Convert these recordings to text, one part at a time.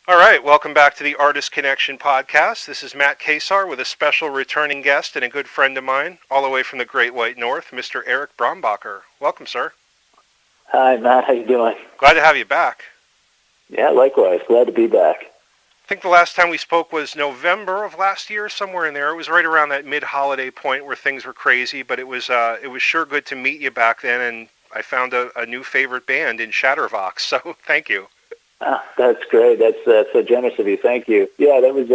All right, welcome back to the Artist Connection podcast. This is Matt Kasar with a special returning guest and a good friend of mine, all the way from the Great White North, Mr. Eric Brombacher. Welcome, sir. Hi, Matt. How you doing? Glad to have you back. Yeah, likewise. Glad to be back. I think the last time we spoke was November of last year, somewhere in there. It was right around that mid-holiday point where things were crazy, but it was sure good to meet you back then, and I found a new favorite band in Chatterbox. So thank you. That's great. That's so generous of you. Thank you. Yeah, that was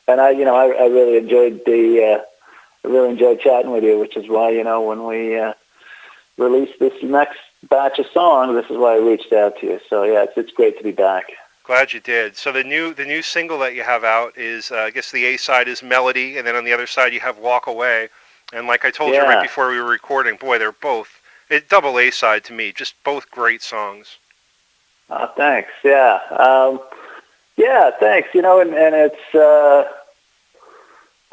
and I really enjoyed I really enjoyed chatting with you, which is why when we released this next batch of songs, this is why I reached out to you. So yeah, it's great to be back. Glad you did. So the new single that you have out is, I guess the A side is Melody, and then on the other side you have Walk Away. And like I told you right Yeah. before we were recording, boy, they're both double A side to me. Just both great songs. Thanks. Yeah. Yeah. Thanks. And it's.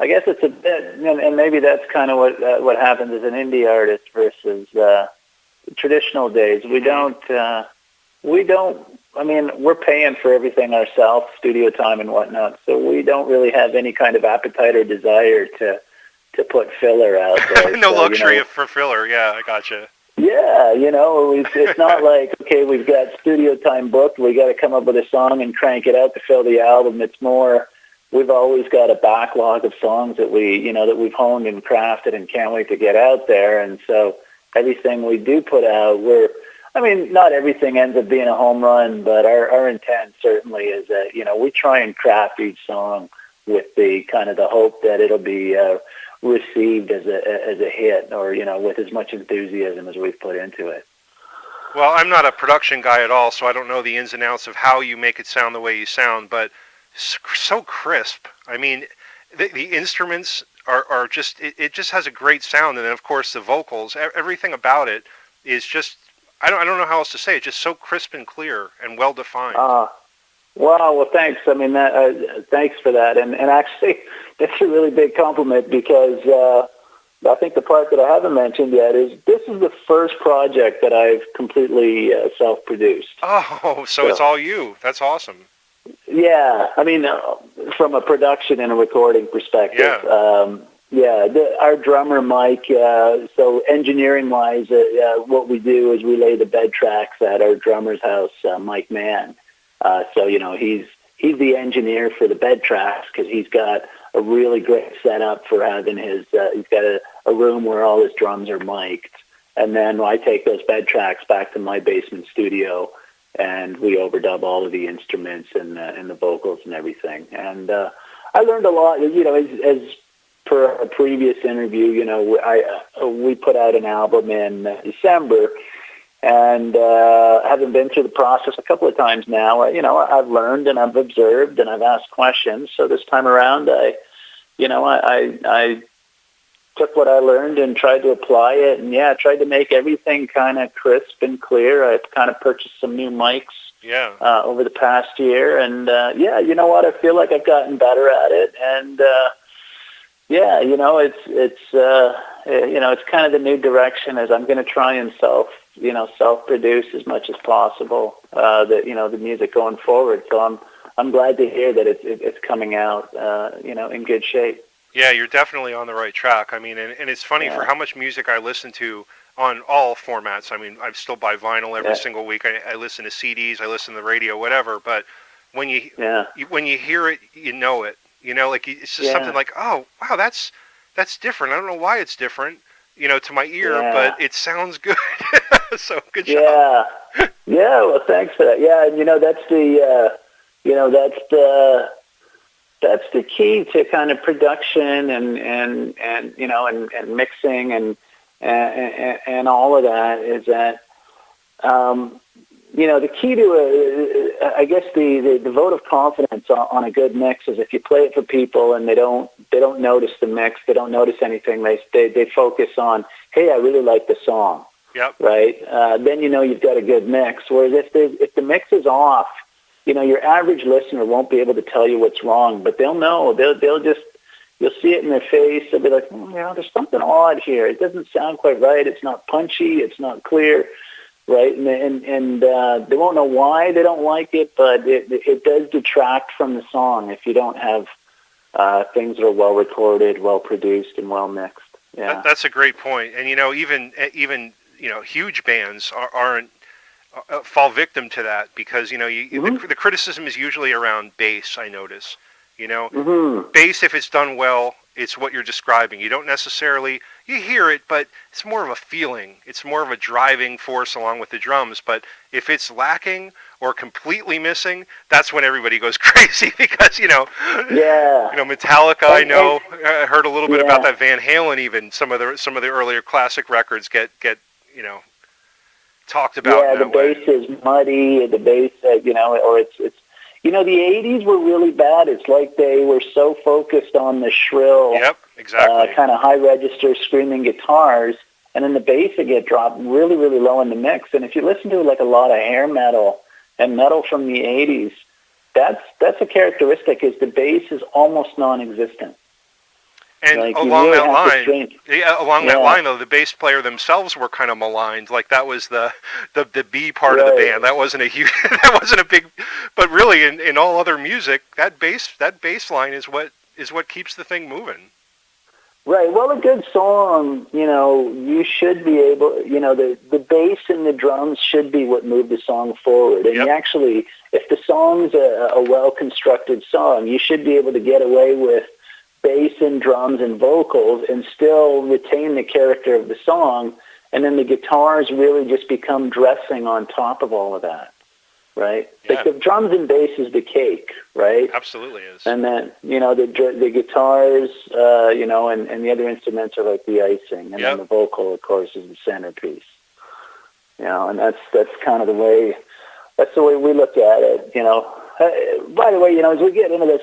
I guess it's a bit, and maybe that's kind of what happens as an indie artist versus traditional days. We don't. I mean, we're paying for everything ourselves, studio time and whatnot. So we don't really have any kind of appetite or desire to put filler out there. No So luxury for filler. Yeah, I gotcha. yeah, it's not like, okay, we've got studio time booked. We got to come up with a song and crank it out to fill the album. It's more, we've always got a backlog of songs that that we've honed and crafted and can't wait to get out there. And so everything we do put out, not everything ends up being a home run, but our intent certainly is that, we try and craft each song with the kind of the hope that it'll be received as a hit, or with as much enthusiasm as we've put into it. Well, I'm not a production guy at all, so I don't know the ins and outs of how you make it sound the way you sound, but so crisp. I mean, the instruments are just, it just has a great sound, and then of course the vocals, everything about it is just, I don't know how else to say it, just so crisp and clear and well defined. Well, thanks. I mean, thanks for that. And actually, that's a really big compliment because I think the part that I haven't mentioned yet is this is the first project that I've completely self-produced. Oh, so it's all you. That's awesome. Yeah. I mean, from a production and a recording perspective. Yeah. Our drummer, Mike, so engineering-wise, what we do is we lay the bed tracks at our drummer's house, Mike Mann. So he's the engineer for the bed tracks because he's got a really great setup for having his. He's got a room where all his drums are mic'd, and then I take those bed tracks back to my basement studio, and we overdub all of the instruments and the vocals and everything. And I learned a lot. As per a previous interview, we put out an album in December. And having been through the process a couple of times now, I've learned and I've observed and I've asked questions. So this time around, I took what I learned and tried to apply it. And tried to make everything kind of crisp and clear. I've kind of purchased some new mics over the past year. And you know what? I feel like I've gotten better at it. And it's kind of the new direction as I'm going to try and self-produce as much as possible, the music going forward. So I'm glad to hear that it's coming out, in good shape. Yeah, you're definitely on the right track. I mean, and it's funny for how much music I listen to on all formats. I mean, I still buy vinyl every single week. I listen to CDs, I listen to the radio, whatever. But when you hear it, you know it. Like it's just something like, oh, wow, that's different. I don't know why it's different, to my ear, but it sounds good. So good job. Yeah. Yeah. Well, thanks for that. Yeah. And that's the key to kind of production and mixing and all of that is that, the key to I guess the vote of confidence on a good mix is if you play it for people and they don't notice the mix, they don't notice anything. They focus on, hey, I really like the song. Yep. Right. Then you've got a good mix. Whereas if the mix is off, your average listener won't be able to tell you what's wrong, but they'll know. They'll just, you'll see it in their face. They'll be like, there's something odd here. It doesn't sound quite right. It's not punchy. It's not clear. right? And they won't know why they don't like it, but it does detract from the song if you don't have things that are well recorded, well produced, and well mixed. Yeah, That's a great point. And even huge bands aren't fall victim to that because the criticism is usually around bass. I notice, bass, if it's done well, it's what you're describing. You don't necessarily you hear it, but it's more of a feeling. It's more of a driving force along with the drums. But if it's lacking or completely missing, that's when everybody goes crazy because Metallica. I heard a little bit about that. Van Halen, even some of the earlier classic records get talked about. Yeah, the bass is muddy. The bass, or it's the '80s were really bad. It's like they were so focused on the shrill, yep, exactly, kind of high register screaming guitars, and then the bass would get dropped really, really low in the mix. And if you listen to like a lot of hair metal and metal from the '80s, that's a characteristic. Is the bass is almost non-existent. And like along that line, though, the bass player themselves were kind of maligned. Like that was the B part of the band. That wasn't a huge, that wasn't a big. But really, in all other music, that bass line is what keeps the thing moving. Right. Well, a good song, you should be able, the bass and the drums should be what move the song forward. And you actually, if the song's a well-constructed song, you should be able to get away with bass and drums and vocals and still retain the character of the song, and then the guitars really just become dressing on top of all of that, right? Yeah. Like the drums and bass is the cake, right? Absolutely is. And then, the guitars, and the other instruments are like the icing, and then the vocal, of course, is the centerpiece. And that's kind of the way we look at it, by the way, as we get into this,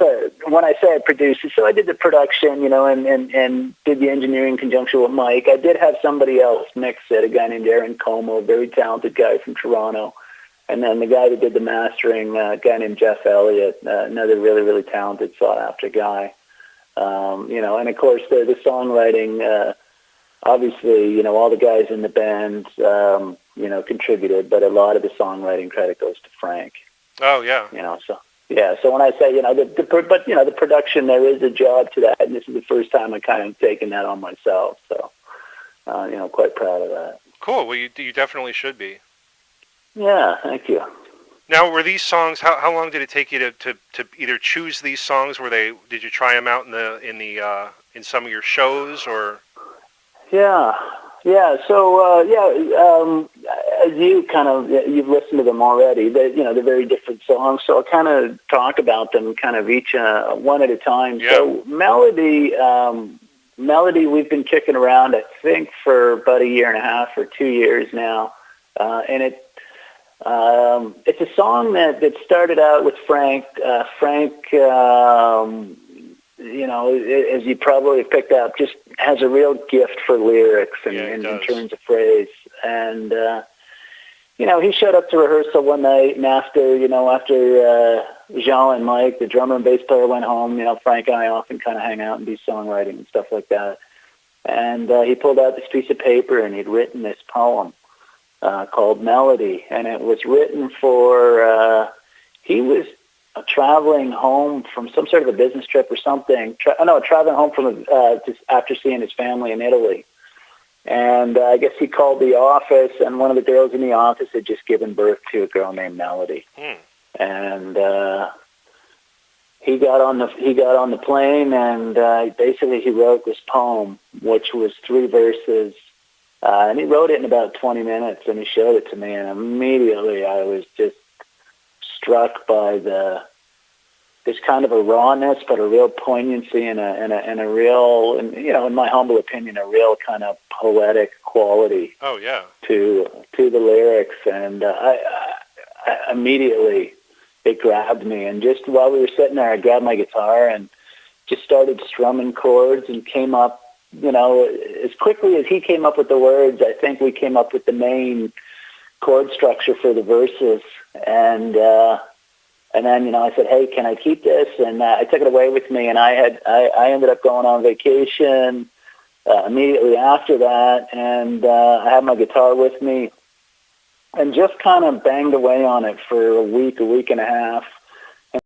when I say I produced it, so I did the production, and did the engineering in conjunction with Mike. I did have somebody else mix it, a guy named Aaron Como, a very talented guy from Toronto. And then the guy that did the mastering, a guy named Jeff Elliott, another really, really talented, sought-after guy. And of course, the songwriting, obviously, all the guys in the band, contributed, but a lot of the songwriting credit goes to Frank. Oh yeah. So when I say the production, there is a job to that, and this is the first time I kind of taken that on myself. So quite proud of that. Cool. Well, you definitely should be. Yeah, thank you. Now, were these songs? How long did it take you to either choose these songs? Did you try them out in some of your shows or? Yeah. So as you've listened to them already. They're very different songs. So I'll kind of talk about them, kind of each one at a time. Yeah. So Melody, we've been kicking around, I think, for about a year and a half or 2 years now, and it's a song that started out with Frank. Frank, as you probably have picked up, just has a real gift for lyrics and in terms of phrase. And, he showed up to rehearsal one night, and after Jean and Mike, the drummer and bass player, went home, Frank and I often kind of hang out and do songwriting and stuff like that. And he pulled out this piece of paper, and he'd written this poem called Melody. And it was written for, he was traveling home from some sort of a business trip or something. Traveling home from just after seeing his family in Italy. And I guess he called the office, and one of the girls in the office had just given birth to a girl named Melody. And he got on the plane, and basically he wrote this poem, which was 3 verses. And he wrote it in about 20 minutes, and he showed it to me, and immediately I was just struck by this kind of a rawness, but a real poignancy and a real, in my humble opinion, a real kind of poetic quality. Oh yeah. To the lyrics, and I immediately it grabbed me. And just while we were sitting there, I grabbed my guitar and just started strumming chords and came up, as quickly as he came up with the words, I think we came up with the main chord structure for the verses. And then, I said, hey, can I keep this? And I took it away with me, and I ended up going on vacation immediately after that, and I had my guitar with me, and just kind of banged away on it for a week and a half.